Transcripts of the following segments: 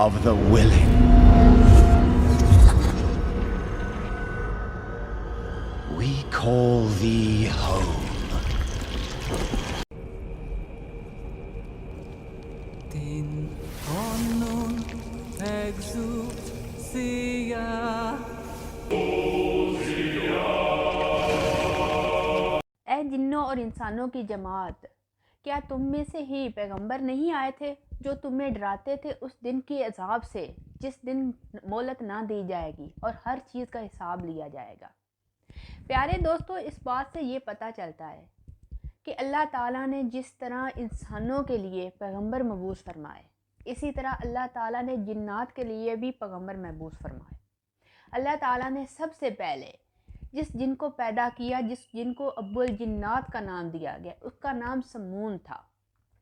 of the willing. We call thee home. اے جنوں اور انسانوں کی جماعت، کیا تم میں سے ہی پیغمبر نہیں آئے تھے جو تمہیں ڈراتے تھے اس دن کے عذاب سے جس دن مہلت نہ دی جائے گی اور ہر چیز کا حساب لیا جائے گا۔ پیارے دوستو، اس بات سے یہ پتہ چلتا ہے کہ اللہ تعالیٰ نے جس طرح انسانوں کے لیے پیغمبر مبعوث فرمائے، اسی طرح اللہ تعالیٰ نے جنات کے لیے بھی پیغمبر مبعوث فرمائے۔ اللہ تعالیٰ نے سب سے پہلے جس جن کو پیدا کیا، جس جن کو ابو الجنات کا نام دیا گیا، اس کا نام سمون تھا۔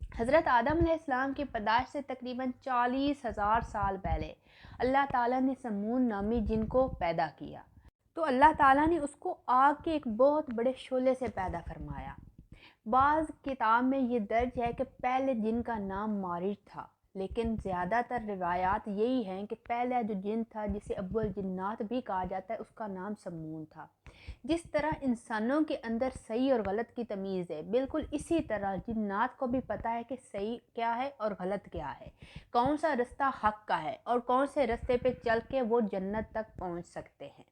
حضرت آدم علیہ السلام کی پیدائش سے تقریباً 40,000 سال پہلے اللہ تعالیٰ نے سمون نامی جن کو پیدا کیا، تو اللہ تعالیٰ نے اس کو آگ کے ایک بہت بڑے شعلے سے پیدا فرمایا۔ بعض کتاب میں یہ درج ہے کہ پہلے جن کا نام مارج تھا، لیکن زیادہ تر روایات یہی ہیں کہ پہلا جو جن تھا جسے ابو الجنات بھی کہا جاتا ہے، اس کا نام سمون تھا۔ جس طرح انسانوں کے اندر صحیح اور غلط کی تمیز ہے، بالکل اسی طرح جنات کو بھی پتہ ہے کہ صحیح کیا ہے اور غلط کیا ہے، کون سا رستہ حق کا ہے اور کون سے رستے پہ چل کے وہ جنت تک پہنچ سکتے ہیں۔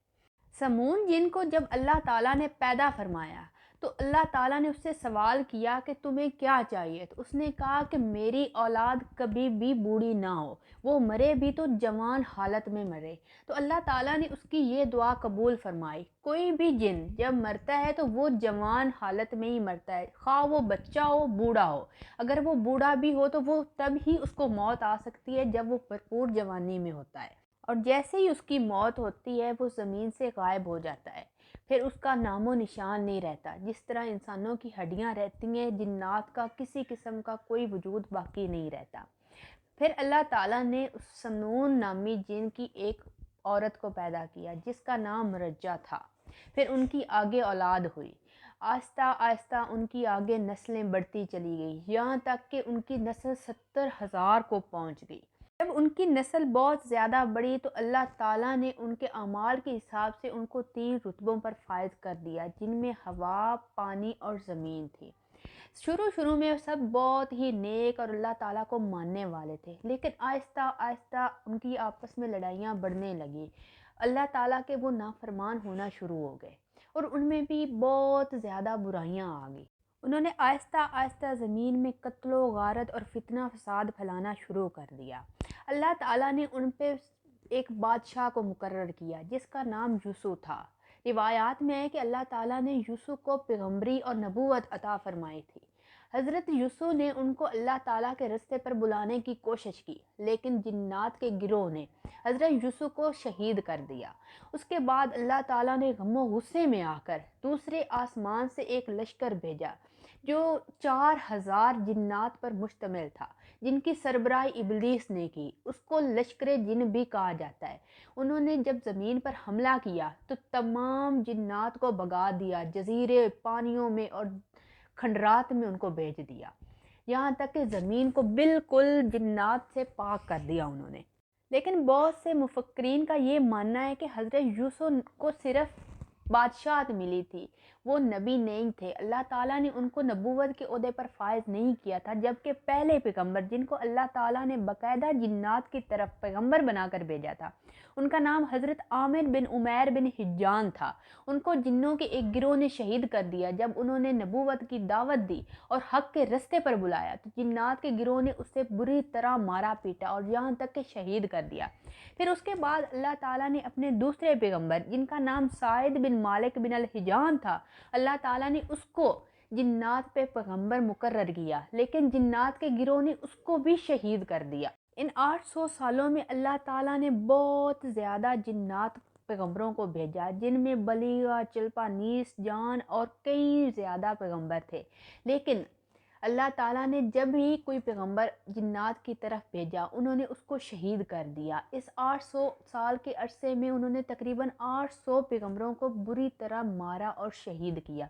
سمون جن کو جب اللہ تعالیٰ نے پیدا فرمایا تو اللہ تعالیٰ نے اس سے سوال کیا کہ تمہیں کیا چاہیے، تو اس نے کہا کہ میری اولاد کبھی بھی بوڑھی نہ ہو، وہ مرے بھی تو جوان حالت میں مرے۔ تو اللہ تعالیٰ نے اس کی یہ دعا قبول فرمائی۔ کوئی بھی جن جب مرتا ہے تو وہ جوان حالت میں ہی مرتا ہے، خواہ وہ بچہ ہو بوڑھا ہو۔ اگر وہ بوڑھا بھی ہو تو وہ تب ہی اس کو موت آ سکتی ہے جب وہ بھرپور جوانی میں ہوتا ہے، اور جیسے ہی اس کی موت ہوتی ہے وہ زمین سے غائب ہو جاتا ہے، پھر اس کا نام و نشان نہیں رہتا۔ جس طرح انسانوں کی ہڈیاں رہتی ہیں، جنات کا کسی قسم کا کوئی وجود باقی نہیں رہتا۔ پھر اللہ تعالیٰ نے اس سمون نامی جن کی ایک عورت کو پیدا کیا جس کا نام مرجہ تھا۔ پھر ان کی آگے اولاد ہوئی، آہستہ آہستہ ان کی آگے نسلیں بڑھتی چلی گئی، یہاں تک کہ ان کی نسل 70,000 کو پہنچ گئی۔ جب ان کی نسل بہت زیادہ بڑھی تو اللہ تعالیٰ نے ان کے اعمال کے حساب سے ان کو 3 رتبوں پر فائز کر دیا، جن میں ہوا، پانی اور زمین تھی۔ شروع میں سب بہت ہی نیک اور اللہ تعالیٰ کو ماننے والے تھے، لیکن آہستہ آہستہ ان کی آپس میں لڑائیاں بڑھنے لگیں، اللہ تعالیٰ کے وہ نافرمان ہونا شروع ہو گئے اور ان میں بھی بہت زیادہ برائیاں آ گئی۔ انہوں نے آہستہ آہستہ زمین میں قتل و غارت اور فتنہ فساد پھیلانا شروع کر دیا۔ اللہ تعالیٰ نے ان پہ ایک بادشاہ کو مقرر کیا جس کا نام یوسف تھا۔ روایات میں ہے کہ اللہ تعالیٰ نے یوسف کو پیغمبری اور نبوت عطا فرمائی تھی۔ حضرت یوسف نے ان کو اللہ تعالیٰ کے رستے پر بلانے کی کوشش کی، لیکن جنات کے گروہ نے حضرت یوسف کو شہید کر دیا۔ اس کے بعد اللہ تعالیٰ نے غم و غصے میں آ کر دوسرے آسمان سے ایک لشکر بھیجا جو 4,000 جنات پر مشتمل تھا، جن کی سربراہی ابلیس نے کی۔ اس کو لشکر جن بھی کہا جاتا ہے۔ انہوں نے جب زمین پر حملہ کیا تو تمام جنات کو بھگا دیا، جزیرے، پانیوں میں اور کھنڈرات میں ان کو بھیج دیا، یہاں تک کہ زمین کو بالکل جنات سے پاک کر دیا انہوں نے۔ لیکن بہت سے مفکرین کا یہ ماننا ہے کہ حضرت یوسف کو صرف بادشاہت ملی تھی، وہ نبی نہیں تھے۔ اللہ تعالیٰ نے ان کو نبوت کے عہدے پر فائز نہیں کیا تھا، جبکہ پہلے پیغمبر جن کو اللہ تعالیٰ نے باقاعدہ جنات کی طرف پیغمبر بنا کر بھیجا تھا، ان کا نام حضرت عامر بن عمیر بن حجان تھا۔ ان کو جنوں کے ایک گروہ نے شہید کر دیا جب انہوں نے نبوت کی دعوت دی اور حق کے رستے پر بلایا، تو جنات کے گروہ نے اسے بری طرح مارا پیٹا اور یہاں تک کہ شہید کر دیا۔ پھر اس کے بعد اللہ تعالیٰ نے اپنے دوسرے پیغمبر جن کا نام سعید بن مالک بن الحجان تھا، اللہ تعالیٰ نے اس کو جنات پہ پیغمبر مقرر کیا، لیکن جنات کے گروہ نے اس کو بھی شہید کر دیا۔ ان 800 سالوں میں اللہ تعالیٰ نے بہت زیادہ جنات پیغمبروں کو بھیجا، جن میں بلیغا، چلپا نیس، جان اور کئی زیادہ پیغمبر تھے، لیکن اللہ تعالیٰ نے جب ہی کوئی پیغمبر جنات کی طرف بھیجا انہوں نے اس کو شہید کر دیا۔ اس 800 سال کے عرصے میں انہوں نے تقریباً 800 پیغمبروں کو بری طرح مارا اور شہید کیا۔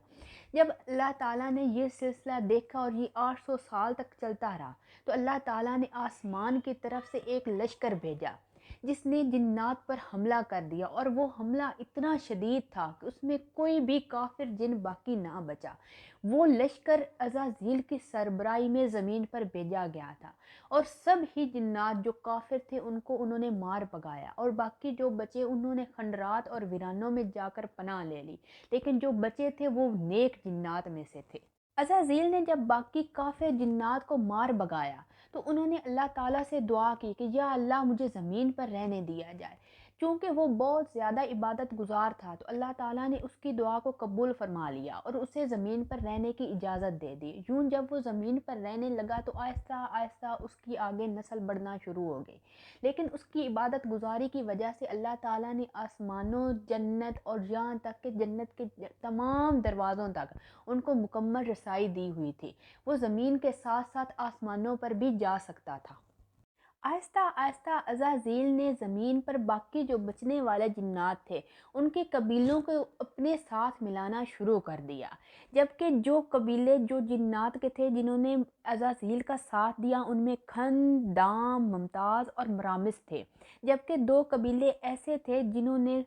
جب اللہ تعالیٰ نے یہ سلسلہ دیکھا اور یہ 800 سال تک چلتا رہا تو اللہ تعالیٰ نے آسمان کی طرف سے ایک لشکر بھیجا جس نے جنات پر حملہ کر دیا، اور وہ حملہ اتنا شدید تھا کہ اس میں کوئی بھی کافر جن باقی نہ بچا۔ وہ لشکر عزازیل کی سربراہی میں زمین پر بھیجا گیا تھا، اور سب ہی جنات جو کافر تھے ان کو انہوں نے مار بگایا، اور باقی جو بچے انہوں نے خنڈرات اور ویرانوں میں جا کر پناہ لے لی، لیکن جو بچے تھے وہ نیک جنات میں سے تھے۔ عزازیل نے جب باقی کافر جنات کو مار بگایا تو انہوں نے اللہ تعالیٰ سے دعا کی کہ یا اللہ مجھے زمین پر رہنے دیا جائے۔ چونکہ وہ بہت زیادہ عبادت گزار تھا تو اللہ تعالیٰ نے اس کی دعا کو قبول فرما لیا اور اسے زمین پر رہنے کی اجازت دے دی۔ یوں جب وہ زمین پر رہنے لگا تو آہستہ آہستہ اس کی آگے نسل بڑھنا شروع ہو گئی، لیکن اس کی عبادت گزاری کی وجہ سے اللہ تعالیٰ نے آسمانوں، جنت اور یہاں تک کہ جنت کے تمام دروازوں تک ان کو مکمل رسائی دی ہوئی تھی۔ وہ زمین کے ساتھ ساتھ آسمانوں پر بھی جا سکتا تھا۔ آہستہ آہستہ عزازیل نے زمین پر باقی جو بچنے والے جنات تھے ان کے قبیلوں کو اپنے ساتھ ملانا شروع کر دیا، جبکہ جو قبیلے جو جنات کے تھے جنہوں نے عزازیل کا ساتھ دیا ان میں کھند، دام، ممتاز اور مرامس تھے، جبکہ 2 قبیلے ایسے تھے جنہوں نے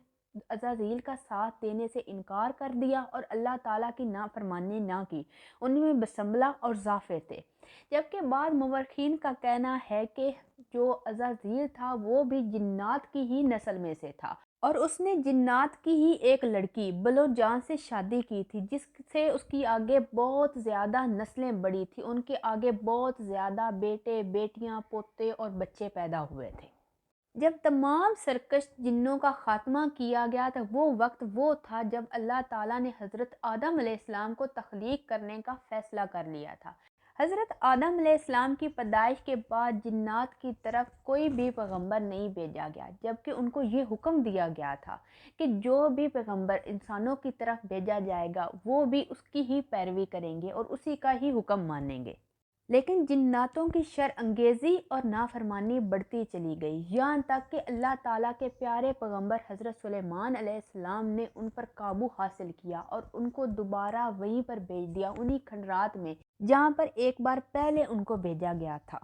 عزازیل کا ساتھ دینے سے انکار کر دیا اور اللہ تعالیٰ کی نافرمانی نہ کی، ان میں بسملہ اور ظافر تھے۔ جبکہ بعض مورخین کا کہنا ہے کہ جو عزازیل تھا وہ بھی جنات کی ہی نسل میں سے تھا، اور اس نے جنات کی ہی ایک لڑکی بلوجان سے شادی کی تھی، جس سے اس کی آگے بہت زیادہ نسلیں بڑھی تھی، ان کے آگے بہت زیادہ بیٹے، بیٹیاں، پوتے اور بچے پیدا ہوئے تھے۔ جب تمام سرکش جنوں کا خاتمہ کیا گیا تو وہ وقت وہ تھا جب اللہ تعالیٰ نے حضرت آدم علیہ السلام کو تخلیق کرنے کا فیصلہ کر لیا تھا۔ حضرت آدم علیہ السلام کی پیدائش کے بعد جنات کی طرف کوئی بھی پیغمبر نہیں بھیجا گیا، جبکہ ان کو یہ حکم دیا گیا تھا کہ جو بھی پیغمبر انسانوں کی طرف بھیجا جائے گا وہ بھی اس کی ہی پیروی کریں گے اور اسی کا ہی حکم مانیں گے۔ لیکن جناتوں کی شر انگیزی اور نافرمانی بڑھتی چلی گئی، یہاں تک کہ اللہ تعالیٰ کے پیارے پیغمبر حضرت سلیمان علیہ السلام نے ان پر قابو حاصل کیا اور ان کو دوبارہ وہیں پر بھیج دیا، انہی کھنڈرات میں جہاں پر ایک بار پہلے ان کو بھیجا گیا تھا۔